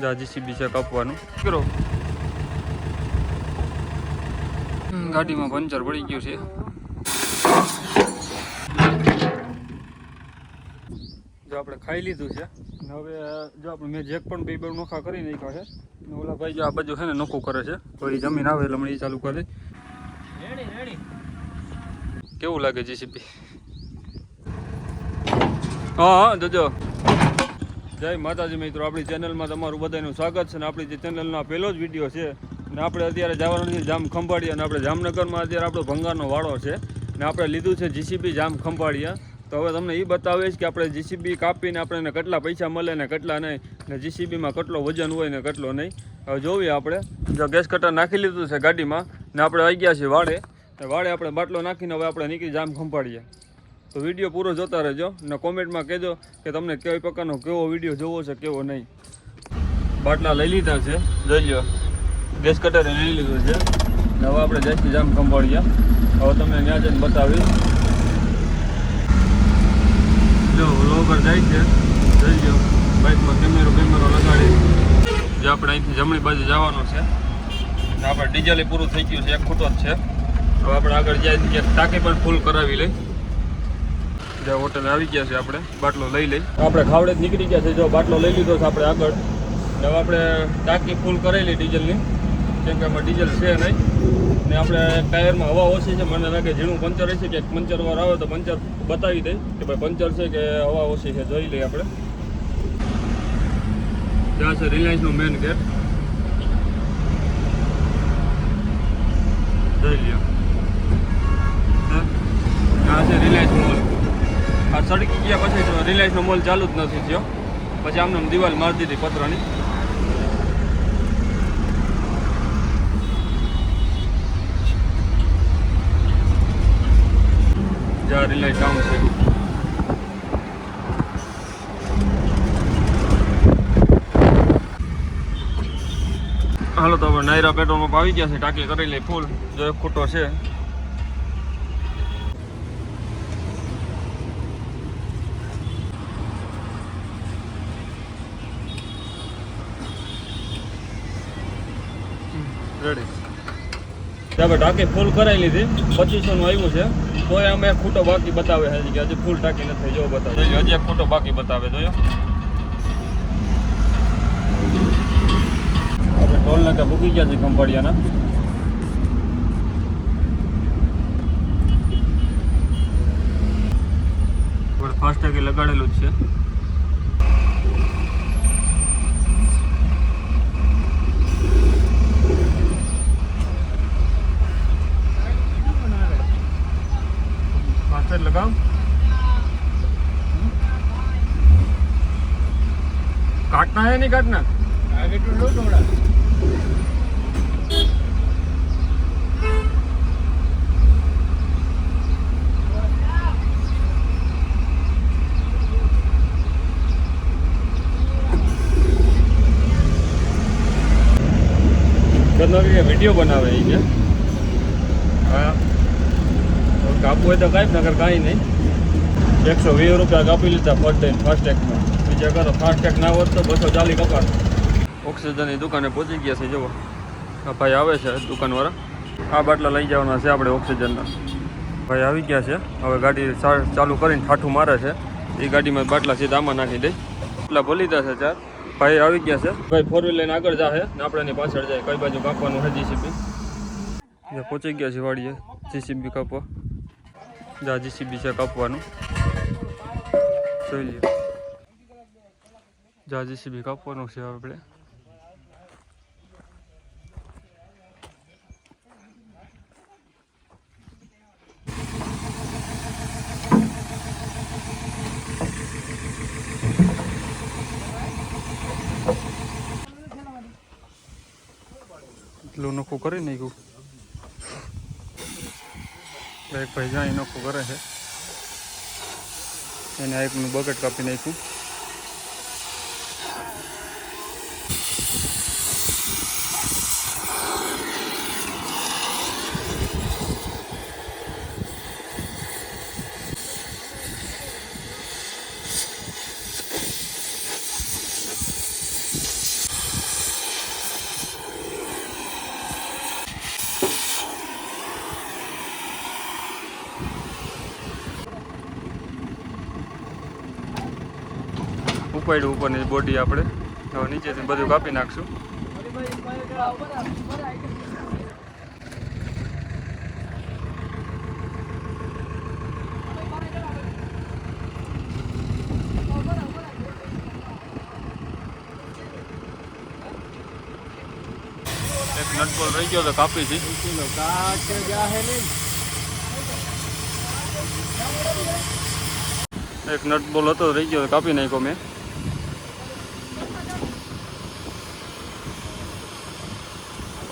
જા જીસીબી છે કાપવાનું કરો. ગાડીમાં પંચર પડી ગયું છે. જો આપણે ખાઈ લીધું છે ને હવે જો આપણે મેં જેક પણ બે નોખા કરી નાખ્યા છે ને ઓલા ભાઈ જો આ બાજુ છે ને નોખું કરે છે તો એ જમીન આવે એટલે હમણાં એ ચાલુ કરે. કેવું લાગે જીસીબી? હા જોજો. જય માતાજી મિત્રો, આપણી ચેનલમાં તમારું બધાનું સ્વાગત છે ને આપણી જે ચેનલનો પહેલો જ વિડીયો છે ને આપણે અત્યારે જવાનું છે જામ ખંભાળિયા અને આપણે જામનગરમાં અત્યારે આપણો ભંગારનો વાળો છે ને આપણે લીધું છે જીસીબી જામ ખંભાળિયા. તો હવે તમને એ બતાવીશ કે આપણે જીસીબી કાપીને આપણે એને કેટલા પૈસા મળે ને કેટલા નહીં ને જીસીબીમાં કેટલો વજન હોય ને કેટલો નહીં. હવે જોઈએ આપણે જો ગેસ કટર નાખી લીધું છે ગાડીમાં ને આપણે આવી ગયા છીએ વાડે. વાડે આપણે બાટલો નાખીને હવે આપણે નીકળી જામ ખંભાળીએ. તો વિડીયો પૂરો જોતા રહેજો ને કોમેન્ટમાં કહેજો કે તમને કઈ પ્રકારનો કેવો વિડીયો જોવો છે કેવો નહીં. બાટલા લઈ લીધા છે, જોઈ લો ગેસ કટરે લઈ લીધું છે ને હવે આપણે જઈશું જામ ખંભાળીએ. હવે તમને ત્યાં જઈને બતાવીશ. જો લોગર જાય છે, જોઈ લો બાઇકમાં કેમેરો લગાડી જે આપણે અહીંથી જમણી બાજુ જવાનું છે ને આપણે ડીઝલ પૂરું થઈ ગયું છે, એક ખૂટો જ છે. હવે આપણે આગળ જાય એક ટાંકી પણ ફૂલ કરાવી લઈ. જે હોટલ આવી ગયા છે આપણે બાટલો લઈ લઈ આપણે ખાવડે જ નીકળી ગયા છે. જો બાટલો લઈ લીધો છે આપણે આગળ ને હવે આપણે ટાંકી ફૂલ કરેલી ડીઝલની કેમ કે આમાં ડીઝલ છે નહીં ને આપણે ટાયરમાં હવા ઓછી છે. મને લાગે ઝીણું પંચર હશે કે પંચર વાર આવે તો પંચર બતાવી દે કે ભાઈ પંચર છે કે હવા ઓછી છે. જોઈ લઈએ આપણે. ત્યાં છે રિલાયન્સનો મેઇન ગેટ, જોઈ લ્યો. આ છે રિલાયન્સ મોલ. આ સડકી ગયા પછી રિલાયન્સનો મોલ ચાલુ જ નથી થયો. પછી આમને દિવાલ મારી દીધી પતરાની. જ્યાં રિલાયન્સ ટાઉન છે. હાલો તો હવે નાયરા પેટ્રોલ પંપ આવી ગયા છે. ટાંકી કરી લઈ ફૂલ. જો એક ખૂટો છે. રેડી. આપણે ટાંકી ફૂલ કરાવી લીધી. 2500 આવ્યું છે તોય અમે એક ખૂટો બાકી બતાવે છે કે હજી ફૂલ ટાંકી નથી. જો બતાવે હજી એક ખૂટો બાકી બતાવે. જોયો આપણે ટોલ નાકા મૂકી ગયા છે ખંભાળિયાના. ફાસ્ટેગ લગાડેલું જ છે. लगाओ काटना है नहीं काटना आगे तो लो थोड़ा. वीडियो बनावे क्या? हाँ કાપવું હોય તો કાંઈ નગર કાંઈ નહીં. 120 રૂપિયા કાપી લીધા ફાસ્ટેગમાં. બીજા કરો ફાસ્ટેગ ના હોત તો 240 કપાત. ઓક્સિજનની દુકાને પહોંચી ગયા છે. જુઓ આ ભાઈ આવે છે દુકાનવાળા. આ બાટલા લઈ જવાના છે આપણે ઓક્સિજનના. ભાઈ આવી ગયા છે. હવે ગાડી ચાલુ કરીને ઠાઠું મારે છે. એ ગાડીમાં બાટલા સીધા આમાં નાખી દે. એટલા ભૂલી જશે 4. ભાઈ આવી ગયા છે. ભાઈ 4 વ્હીલ લઈને આગળ જાહે ને આપણે એની પાછળ જાય. કઈ બાજુ કાપવાનું છે જીસીબી. પહોંચી ગયા છે વાડીએ જીસીબી કાપવા. જા જીસીબી છે કાપવાનું. જોઈ લ્યો જા જીસીબી કાપવાનું છે આપણે. એટલું નોખું કરી નાખ્યું. એક ભાઈ જ્યાં નોખું કરે છે એને એકનું બકેટ કાપી નાખ્યું. ઉપાડ્યું ઉપરની બોડી આપણે. હવે નીચેથી બધું કાપી નાખશું. એક નટબોલ રહી ગયો તો કાપી છે. એક નટબોલ હતો રહી ગયો તો કાપી નાખ્યો મેં.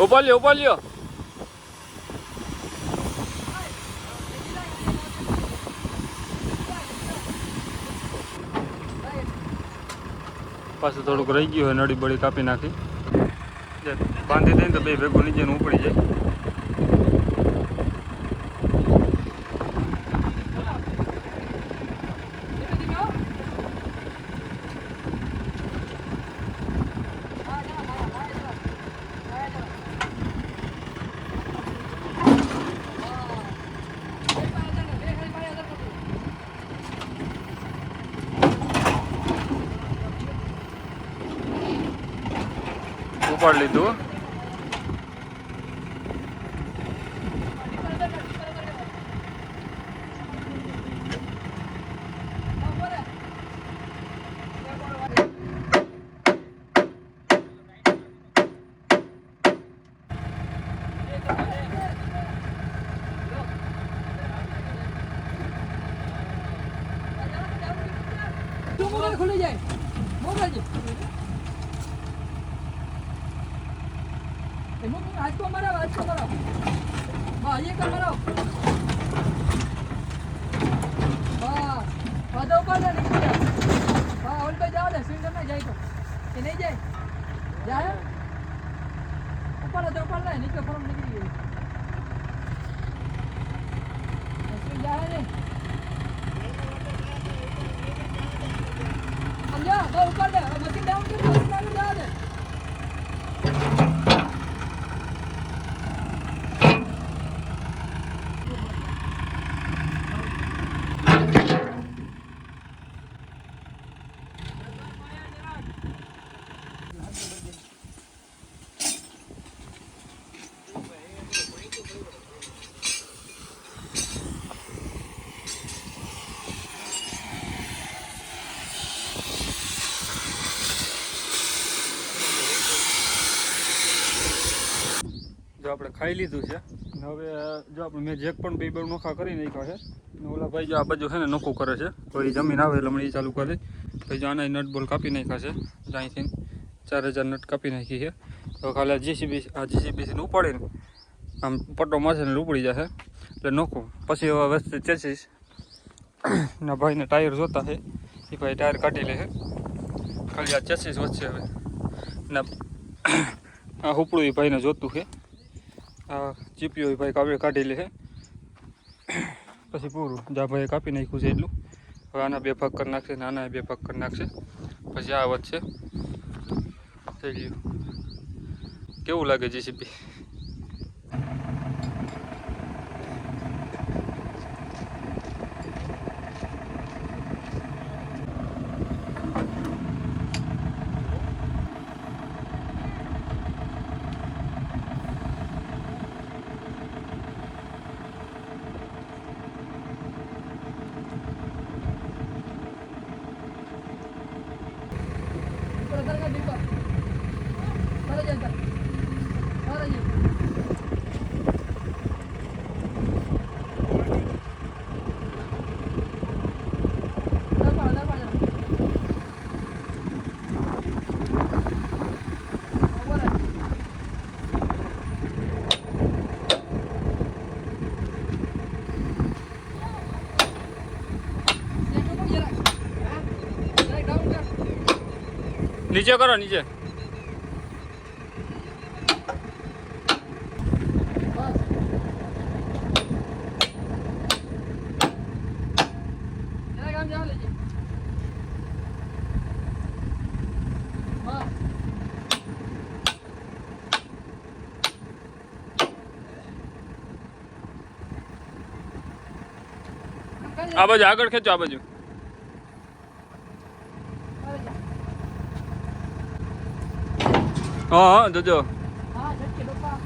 ઉપાડ્યો ઉપાડ્યો. પાછું થોડુંક રહી ગયું હોય નળી બળી કાપી નાખી. બાંધી દઈને તો બે ભેગું નીચે ઉપડી જાય. ઉપાડ લીધું. ખુલી જાય મોબાઈલ आज को मरा हाँ ये कर मरा हाँ पदों पर ना निकल जाए हाँ और पे जाओ ले सिलेंडर में जाए तो ये नहीं जाए जाए ऊपर ना नीचे फॉर्म निकल गई ऐसे जाए नहीं समझा तो ऊपर ले मशीन डाउन कर मशीन डाउन जा दे જો આપણે ખાઈ લીધું છે. હવે જો આપણે મેં જેક પણ બે નોખા કરી નાખ્યા છે. ઓલા ભાઈ જો આ બાજુ છે ને નોખું કરે છે તો એ જમીન આવે એટલે હમણાં એ ચાલુ કરી. ભાઈ જો આના નટ બોલ કાપી નાખ્યા છે. અહીંથી 4000 નટ કાપી નાખી છે. તો ખાલી જીસીબીથી ઉપાડીને આમ પટ્ટો મારશે ને ઉપડી જશે એટલે નોખું. પછી હવે વસ્તુ ચેસીસ ના ભાઈને ટાયર જોતા છે એ ભાઈ ટાયર કાઢી લે છે. ખાલી આ ચેસીસ વધશે હવે ને આ ઉપડું એ ભાઈને જોતું છે. આ ચીપીઓ ભાઈ કાઢી લે છે પછી પૂરું. જા ભાઈ કાપી નાખ્યું છે એટલું. હવે આના બે ભાગ કરી નાખશે ને આના બે ભાગ કરી નાખશે. પછી આ વધશે. થઈ ગયું. કેવું લાગે જીસીબી? નીચે કરો નીચે. આ બાજુ આગળ ખેંચો. આ બાજુ હા હા જોજો હા ઝટકે ડોપા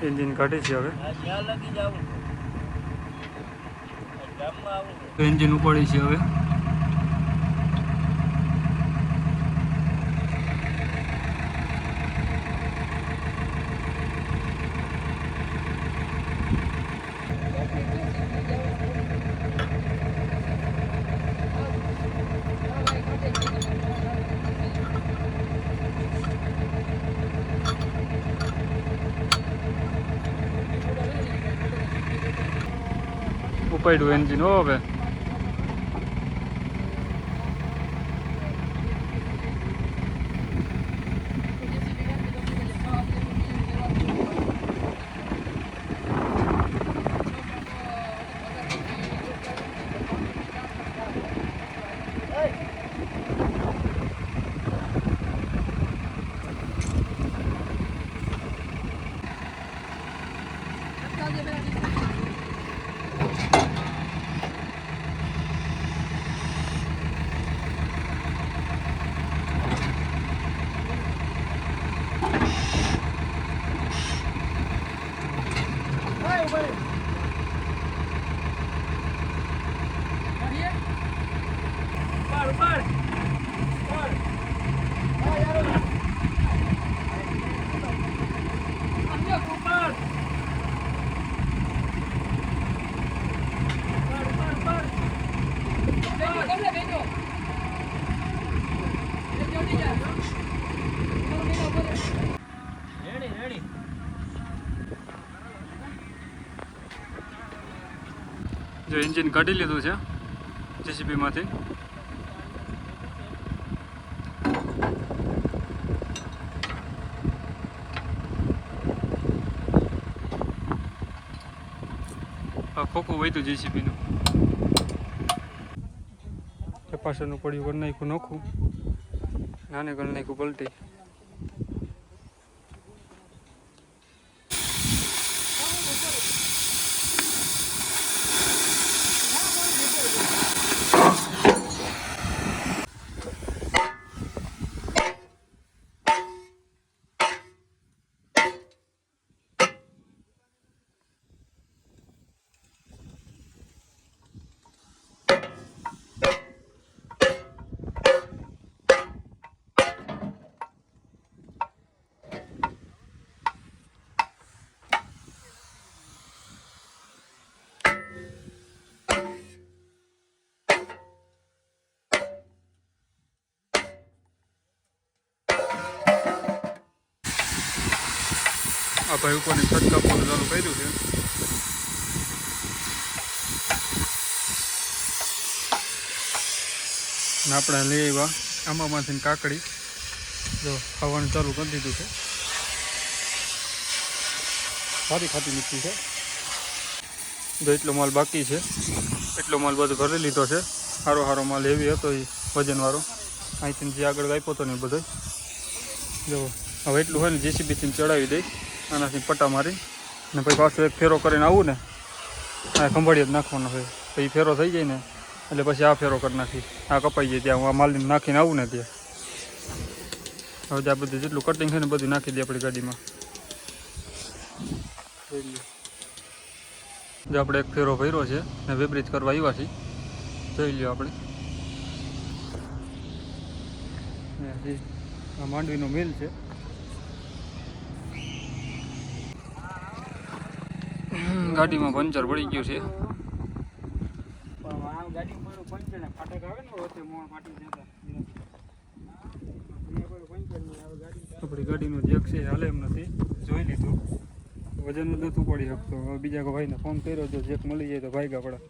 એન્જિન કાઢે છે હવે ત્યાં લગી જવું ગામમાં આવું એન્જિન ઉપાડી છે હવે ઉપાડ્યું એન્જિન હો હવે જો એન્જિન કાઢી લીધું છે જેસીબી માંથી ખોખું વહીતું જેસીબી નું પાછળનું પડ્યું કરી નાખ્યું નોખું નાને કરી નાખ્યું પલટી આ ભાઈ ઉપરની છત કાપવાનું ચાલુ કર્યું છે ને આપણે લઈ આવ્યા આંબામાંથી કાકડી જો ખાવાનું ચાલુ કરી દીધું છે સારી ખાતી મીઠી છે જો એટલો માલ બાકી છે એટલો માલ બધો ભરી લીધો છે સારો સારો માલ એવી હતો એ વજનવાળો અહીંથી જે આગળ આપ્યો હતો ને એ બધો જો હવે એટલું હોય ને જેસીબીથી ચડાવી દઈ આનાથી પટ્ટા મારી ને પછી પાછો એક ફેરો કરીને આવું ને આ ખંભાળીએ જ નાખવાનો હોય પછી ફેરો થઈ જાય ને એટલે પછી આ ફેરો કરી નાખી આ કપાઈ જાય ત્યાં હું આ માલને નાખીને આવું ને ત્યાં હવે આ બધું જેટલું કટિંગ છે ને બધું નાખી દઈએ આપણી ગાડીમાં જો આપણે એક ફેરો ભર્યો છે ને વેબ્રિજ કરવા આવ્યા છીએ જોઈ લ્યો આપણે આ માંડવીનો મિલ છે ગાડીમાં પંચર પડી ગયું છે આપણી ગાડીનો જેક છે હાલે એમ નથી જોઈ લીધું વજન જ નહોતું પડી શકતો હવે બીજા કોઈ ભાઈને ફોન કર્યો જો જેક મળી જાય તો ભાઈ આપણા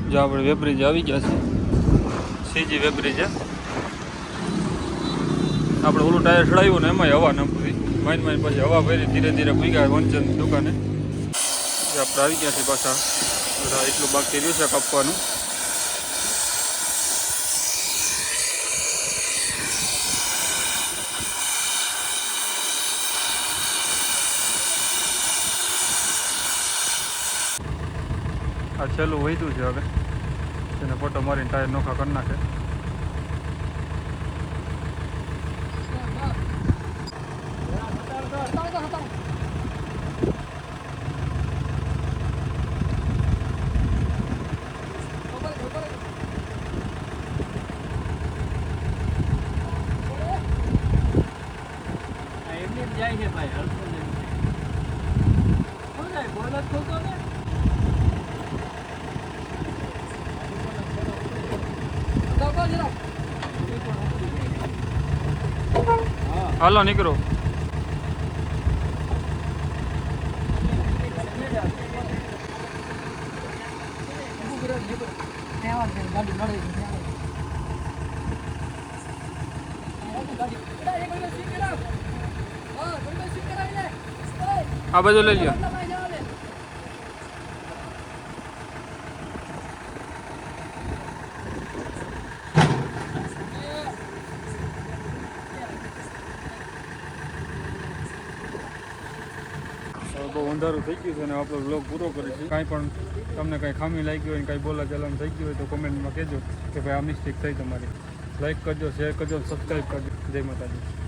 જો આપણે વેબ્રિજ આવી ગયા છે સીજી વેબ્રિજ છે આપણે ઓલું ટાયર ચડાવ્યું ને એમાંય હવા ન પૂરી માઇન પછી હવા ભરી ધીરે ધીરે ભૂગ્યા વંચન દુકાને આપણે આવી ગયા છે પાછા બધા એટલું બાકી રહ્યું છે કાપવાનું છેલ્લું વધ્યું છે હવે તેને પોટો મારીને ટાયર નોખા કરી નાખે. જાય છે ભાઈ હલકો નહીં બોલાય બોલત ખોતો ને દબો જરા હાલો નીકળો. આ બાજુ લઈ લ્યો. બહુ અંધારું થઈ ગયું છે અને આપણો વ્લોગ પૂરો કરીએ છીએ. કાંઈ પણ તમને કાંઈ ખામી લાગી હોય ને કાંઈ બોલા ચલાન થઈ ગયું હોય તો કોમેન્ટમાં કહેજો કે ભાઈ આ મિસ્ટેક થઈ તમારી. લાઈક કરજો, શેર કરજો, સબસ્ક્રાઈબ કરજો. જય માતાજી.